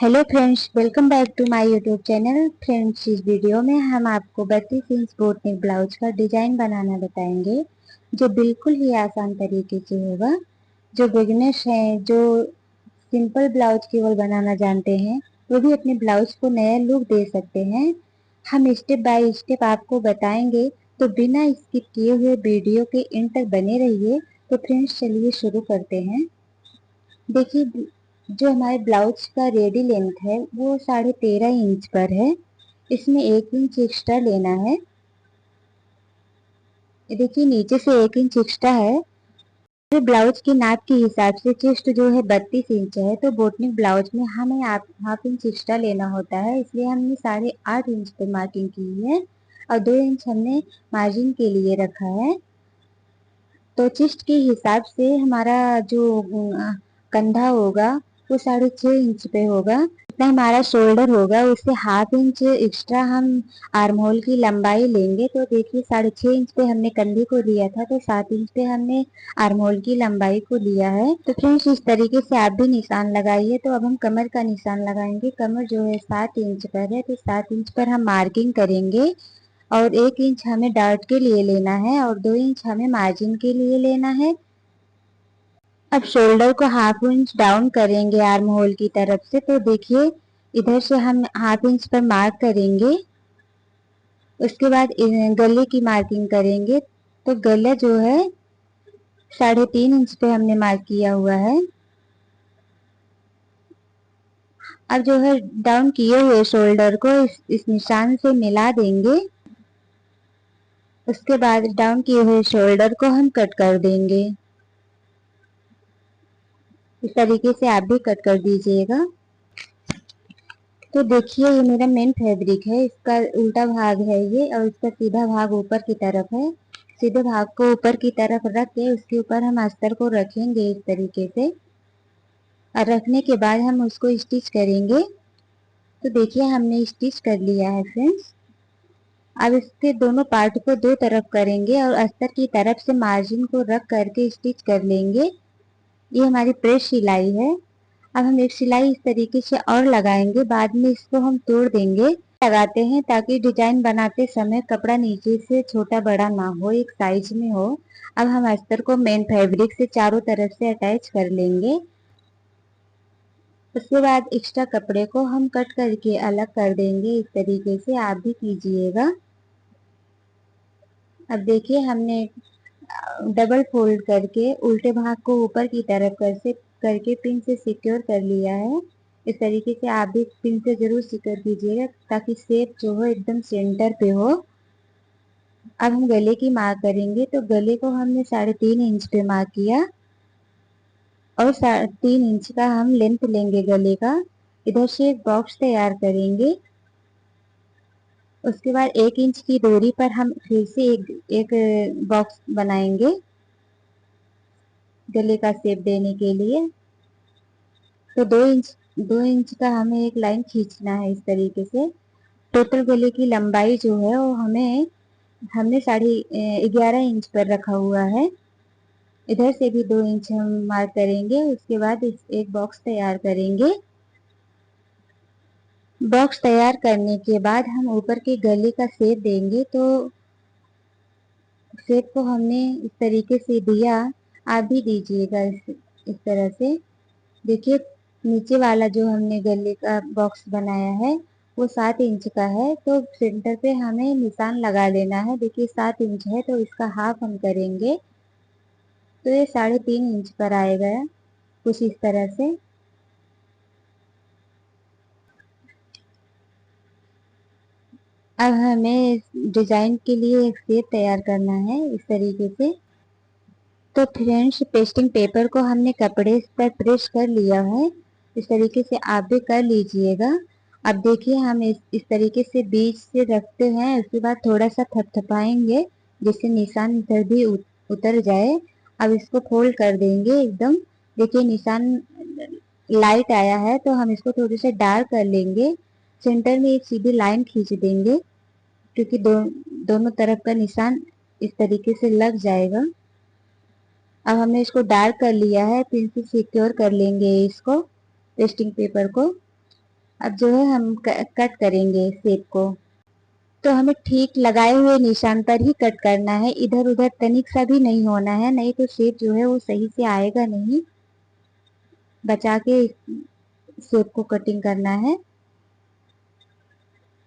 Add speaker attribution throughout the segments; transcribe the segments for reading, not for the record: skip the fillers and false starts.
Speaker 1: Hello friends, welcome back to my YouTube channel. Friends, इस video में हम आपको 32 इंच बोट नेक ब्लाउज का डिजाइन बनाना बताएंगे, जो बिल्कुल ही आसान तरीके से होगा। जो बिगिनर्स हैं, जो सिंपल ब्लाउज केवल बनाना जानते हैं, वो भी अपने ब्लाउज को नया लुक दे सकते हैं। हम स्टेप बाय स्टेप आपको बताएंगे, तो बिना स्किप किए हुए वीडियो के एंड तक बने रहिए। तो फ्रेंड्स, चलिए शुरू करते हैं। देखिए, जो हमारे ब्लाउज का रेडी लेंथ है वो 13.5 इंच पर है। इसमें 1 इंच एक्स्ट्रा लेना है। ये देखिए, नीचे से 1 इंच एक्स्ट्रा है। तो ब्लाउज की नाप के हिसाब से चेस्ट जो है 32 इंच है, तो बोटनिक ब्लाउज में हमें हाफ इंच एक्स्ट्रा लेना होता है। इसलिए हमने 8.5 इंच पर मार्किंग की है और 2 इंच हमने मार्जिन के लिए रखा है। तो चेस्ट के हिसाब से हमारा जो कंधा होगा वो 6.5 इंच पे होगा। जितना हमारा शोल्डर होगा उससे हाफ इंच एक्स्ट्रा हम आर्म होल की लंबाई लेंगे। तो देखिए, 6.5 इंच पे हमने कंधे को लिया था, तो 7 इंच पे हमने आर्म होल की लंबाई को लिया है। तो फ्रेंड्स, इस तरीके से आप भी निशान लगाइए। तो अब हम कमर का निशान लगाएंगे। कमर जो है 7 इंच पर है, तो 7 इंच पर हम मार्किंग करेंगे और 1 इंच हमें डार्ट के लिए लेना है और 2 इंच हमें मार्जिन के लिए लेना है। अब शोल्डर को हाफ इंच डाउन करेंगे आर्म होल की तरफ से। तो देखिए, इधर से हम हाफ इंच पर मार्क करेंगे। उसके बाद गले की मार्किंग करेंगे। तो गला जो है 3.5 इंच पे हमने मार्क किया हुआ है। अब जो है डाउन किए हुए शोल्डर को इस निशान से मिला देंगे। उसके बाद डाउन किए हुए शोल्डर को हम कट कर देंगे। इस तरीके से आप भी कट कर दीजिएगा। तो देखिए, ये मेरा मेन फैब्रिक है। इसका उल्टा भाग है ये, और इसका सीधा भाग ऊपर की तरफ है। सीधे भाग को ऊपर की तरफ रख के उसके ऊपर हम अस्तर को रखेंगे इस तरीके से, और रखने के बाद हम उसको स्टिच करेंगे। तो देखिए, हमने स्टिच कर लिया है फ्रेंड्स। अब इसके दोनों पार्ट को दो तरफ करेंगे और अस्तर की तरफ से मार्जिन को रख करके स्टिच कर लेंगे। ये हमारी प्रेस सिलाई है। अब हम एक सिलाई इस तरीके से और लगाएंगे, बाद में इसको हम तोड़ देंगे। लगाते हैं ताकि डिजाइन बनाते समय कपड़ा नीचे से छोटा बड़ा ना हो, एक साइज में हो। अब हम अस्तर को मेन फैब्रिक से चारों तरफ से अटैच कर लेंगे। उसके बाद एक्स्ट्रा कपड़े को हम कट करके अलग कर देंगे। इस तरीके से आप भी कीजिएगा। अब देखिए, हमने डबल फोल्ड करके उल्टे भाग को ऊपर की तरफ करके पिन से सिक्योर कर लिया है। इस तरीके से आप भी पिन से जरूर सिक्योर कीजिएगा, ताकि शेप जो हो एकदम सेंटर पे हो। अब हम गले की मार्क करेंगे। तो गले को हमने 3.5 इंच पे मार्क किया और 3 इंच का हम लेंथ लेंगे गले का। इधर से एक बॉक्स तैयार करेंगे। उसके बाद 1 इंच की दूरी पर हम फिर से एक बॉक्स बनाएंगे गले का शेप देने के लिए। तो 2 इंच का हमें एक लाइन खींचना है इस तरीके से। टोटल गले की लंबाई जो है वो हमने 11.5 इंच पर रखा हुआ है। इधर से भी 2 इंच हम मार्क करेंगे। उसके बाद एक बॉक्स तैयार करेंगे। बॉक्स तैयार करने के बाद हम ऊपर के गले का शेप देंगे। तो शेप को हमने इस तरीके से दिया, आप भी दीजिएगा इस तरह से। देखिए, नीचे वाला जो हमने गले का बॉक्स बनाया है वो 7 इंच का है, तो सेंटर पे हमें निशान लगा लेना है। देखिए, 7 इंच है तो इसका हाफ हम करेंगे, तो ये 3.5 इंच पर आएगा, कुछ इस तरह से। अब हमें डिजाइन के लिए एक शेप तैयार करना है इस तरीके से। तो फ्रेंड्स, पेस्टिंग पेपर को हमने कपड़े पर प्रेस कर लिया है। इस तरीके से आप भी कर लीजिएगा। अब देखिए, हम इस तरीके से बीच से रखते हैं। उसके बाद थोड़ा सा थपथपाएंगे जिससे निशान इधर भी उतर जाए। अब इसको फोल्ड कर देंगे एकदम। देखिए, निशान लाइट आया है, तो हम इसको थोड़े से डार्क कर लेंगे। सेंटर में एक सीधी लाइन खींच देंगे, क्योंकि दोनों तरफ का निशान इस तरीके से लग जाएगा। अब हमने इसको डार्क कर लिया है, पिन से सिक्योर कर लेंगे इसको, पेस्टिंग पेपर को। अब जो है हम कट करेंगे शेप को। तो हमें ठीक लगाए हुए निशान पर ही कट करना है, इधर उधर तनिक सा भी नहीं होना है, नहीं तो शेप जो है वो सही से आएगा नहीं। बचा के शेप को कटिंग करना है।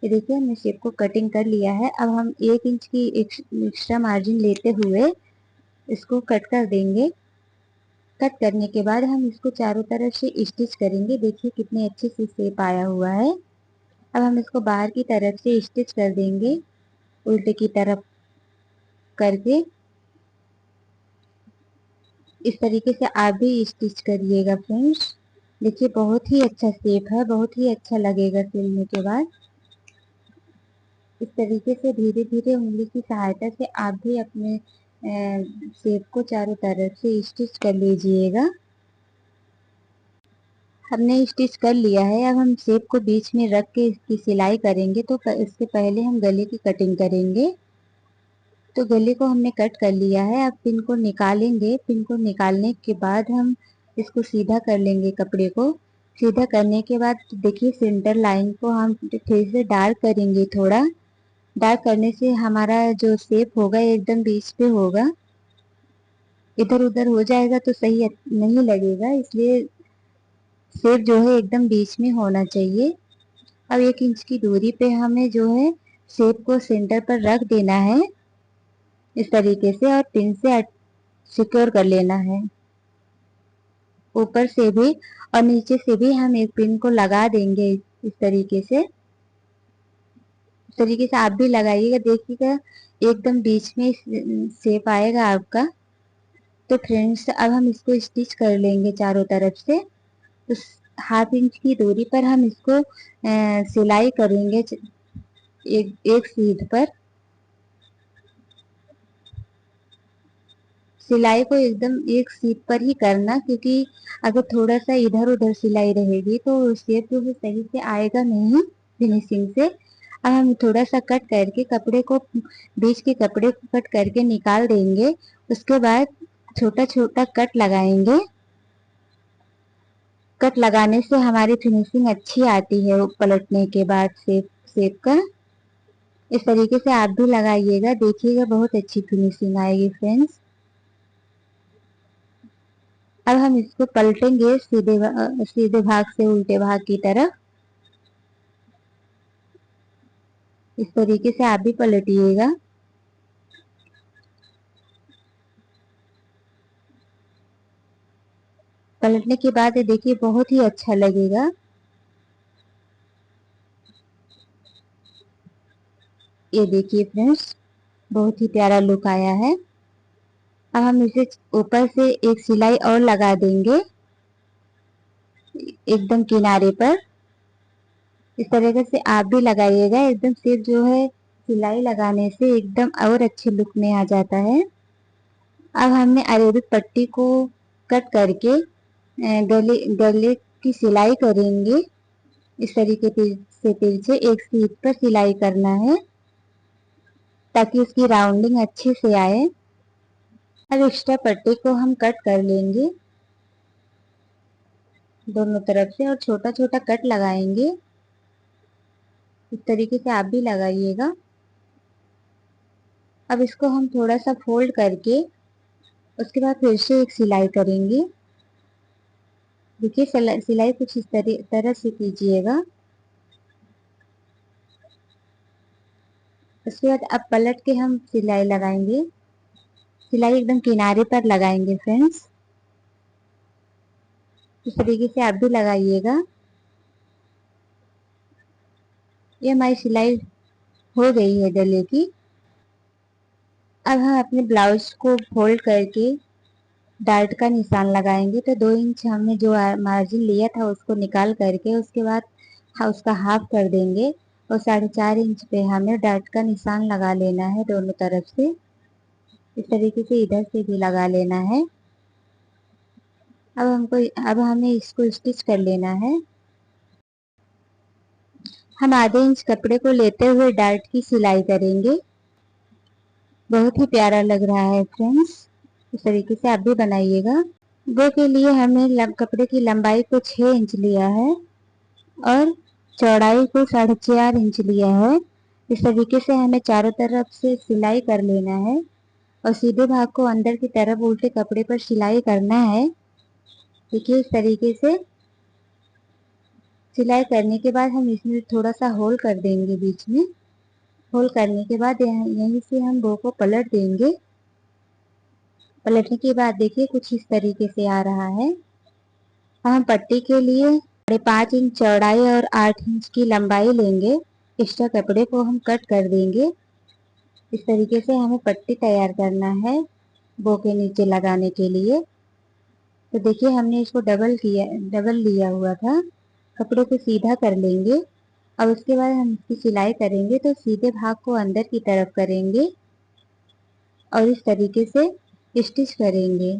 Speaker 1: ये देखिए हमने शेप को कटिंग कर लिया है। अब हम 1 इंच की एक्स्ट्रा मार्जिन लेते हुए इसको कट कर देंगे। कट करने के बाद हम इसको चारों तरफ से स्टिच करेंगे। देखिए कितने अच्छे से शेप आया हुआ है। अब हम इसको बाहर की तरफ से स्टिच कर देंगे, उल्टे की तरफ करके। इस तरीके से आप भी स्टिच करिएगा फ्रेंड्स। देखिए बहुत ही अच्छा शेप है, बहुत ही अच्छा लगेगा सिलने के बाद। इस तरीके से धीरे धीरे उंगली की सहायता से आप भी अपने शेप को चारों तरफ से स्टिच कर लीजिएगा। हमने स्टिच कर लिया है। अब हम शेप को बीच में रख के इसकी सिलाई करेंगे। तो इसके पहले हम गले की कटिंग करेंगे। तो गले को हमने कट कर लिया है। अब पिन को निकालेंगे। पिन को निकालने के बाद हम इसको सीधा कर लेंगे। कपड़े को सीधा करने के बाद देखिए सेंटर लाइन को हम फिर से डार्क करेंगे। थोड़ा डार्क करने से हमारा जो शेप होगा एकदम बीच पे होगा। इधर उधर हो जाएगा तो सही नहीं लगेगा, इसलिए शेप जो है एकदम बीच में होना चाहिए। अब 1 इंच की दूरी पे हमें जो है शेप को सेंटर पर रख देना है इस तरीके से, और पिन से सिक्योर कर लेना है। ऊपर से भी और नीचे से भी हम एक पिन को लगा देंगे इस तरीके से। इस तरीके से आप भी लगाइएगा, देखिएगा एकदम बीच में शेप आएगा आपका। तो फ्रेंड्स अब हम इसको स्टिच कर लेंगे चारों तरफ से। उस 1/2 इंच की दूरी पर हम इसको सिलाई करेंगे एक सीध पर। सिलाई को एकदम एक सीध पर ही करना, क्योंकि अगर थोड़ा सा इधर उधर सिलाई रहेगी तो शेप जो है सही से आएगा नहीं फिनिशिंग से। अब हम थोड़ा सा कट करके कपड़े को, बीच के कपड़े को कट करके निकाल देंगे। उसके बाद छोटा छोटा कट लगाएंगे। कट लगाने से हमारी फिनिशिंग अच्छी आती है पलटने के बाद शेप का। इस तरीके से आप भी लगाइएगा, देखिएगा बहुत अच्छी फिनिशिंग आएगी फ्रेंड्स। अब हम इसको पलटेंगे सीधे भाग से उल्टे भाग की तरफ। इस तरीके से आप भी पलटिएगा। पलटने के बाद ये देखिए बहुत ही अच्छा लगेगा। ये देखिए फ्रेंड्स बहुत ही प्यारा लुक आया है। अब हम इसे ऊपर से एक सिलाई और लगा देंगे एकदम किनारे पर। इस तरीके से आप भी लगाइएगा, एकदम सिर्फ जो है सिलाई लगाने से एकदम और अच्छे लुक में आ जाता है। अब हमने अरेबिक पट्टी को कट करके गले की सिलाई करेंगे। इस तरीके से पीछे एक सीट पर सिलाई करना है ताकि उसकी राउंडिंग अच्छे से आए। अब एक्स्ट्रा पट्टी को हम कट कर लेंगे दोनों तरफ से और छोटा छोटा कट लगाएंगे। इस तरीके से आप भी लगाइएगा। अब इसको हम थोड़ा सा फोल्ड करके उसके बाद फिर से एक सिलाई करेंगे। देखिए सिलाई कुछ इस तरह से कीजिएगा। उसके बाद अब पलट के हम सिलाई लगाएंगे। सिलाई एकदम किनारे पर लगाएंगे फ्रेंड्स। इस तरीके से आप भी लगाइएगा। ये हमारी सिलाई हो गई है गले की। अब हम अपने ब्लाउज को फोल्ड करके डार्ट का निशान लगाएंगे। तो 2 इंच हमने जो मार्जिन लिया था उसको निकाल करके उसके बाद उसका हाफ कर देंगे और 4.5 इंच पे हमें डार्ट का निशान लगा लेना है दोनों तरफ से। इस तरीके से इधर से भी लगा लेना है। अब हमें इसको स्टिच कर लेना है। हम आधे इंच कपड़े को लेते हुए डार्ट की सिलाई करेंगे। बहुत ही प्यारा लग रहा है फ्रेंड्स। इस तरीके से आप भी बनाइएगा। वो के लिए हमें कपड़े की लंबाई को 6 इंच लिया है और चौड़ाई को 4.5 इंच लिया है। इस तरीके से हमें चारों तरफ से सिलाई कर लेना है और सीधे भाग को अंदर की तरफ उल्टे कपड़े पर सिलाई करना है। देखिए इस तरीके से सिलाई करने के बाद हम इसमें थोड़ा सा होल कर देंगे बीच में। होल करने के बाद यहीं से हम बो को पलट देंगे। पलटने के बाद देखिए कुछ इस तरीके से आ रहा है। हम पट्टी के लिए 5.5 इंच चौड़ाई और 8 इंच की लंबाई लेंगे। एक्स्ट्रा कपड़े को हम कट कर देंगे। इस तरीके से हमें पट्टी तैयार करना है बो के नीचे लगाने के लिए। तो देखिए हमने इसको डबल लिया हुआ था। कपड़े को सीधा कर लेंगे और उसके बाद हम इसकी सिलाई करेंगे तो सीधे भाग को अंदर की तरफ करेंगे और इस तरीके से स्टिच करेंगे।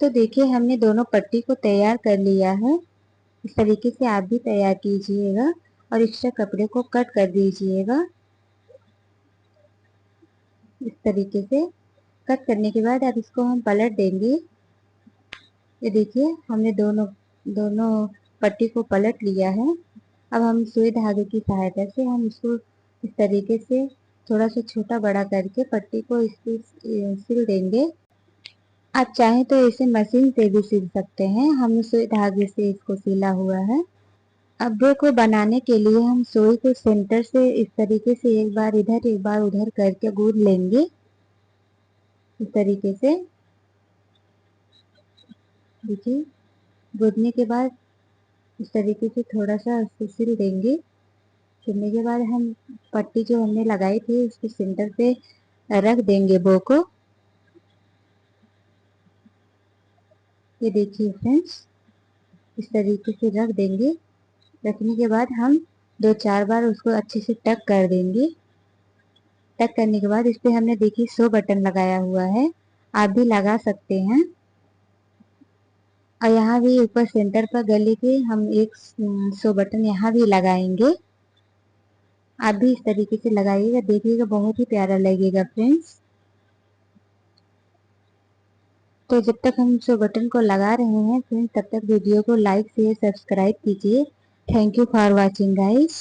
Speaker 1: तो देखिए हमने दोनों पट्टी को तैयार कर लिया है। इस तरीके से आप भी तैयार कीजिएगा और एक्स्ट्रा कपड़े को कट कर दीजिएगा। इस तरीके से कट करने के बाद अब इसको हम पलट देंगे। ये देखिए हमने दोनों दोनों पट्टी को पलट लिया है। अब हम सुई धागे की सहायता से हम इसको इस तरीके से थोड़ा सा छोटा बड़ा करके पट्टी को इसकी सिल देंगे। आप चाहें तो इसे मशीन से भी सिल सकते हैं। हमने सुई धागे से इसको सिला हुआ है। अब बो को बनाने के लिए हम सुई को सेंटर से इस तरीके से एक बार इधर एक बार उधर करके गूंद लेंगे। इस तरीके से देखिए गूंदने के बाद इस तरीके से थोड़ा सा उसको सिल देंगे। सिलने के बाद हम पट्टी जो हमने लगाई थी उसको सेंटर पे रख देंगे बो को। ये देखिए फ्रेंड्स इस तरीके से रख देंगे। रखने के बाद हम 2-4 बार उसको अच्छे से टक कर देंगे। टक करने के बाद इस पे हमने देखिए 100 बटन लगाया हुआ है। आप भी लगा सकते हैं। और यहाँ भी ऊपर सेंटर पर गले के हम एक 100 बटन यहाँ भी लगाएंगे। आप भी इस तरीके से लगाइएगा, देखिएगा बहुत ही प्यारा लगेगा फ्रेंड्स। तो जब तक हम 100 बटन को लगा रहे हैं फ्रेंड्स तब तक वीडियो को लाइक शेयर सब्सक्राइब कीजिए। Thank you for watching guys.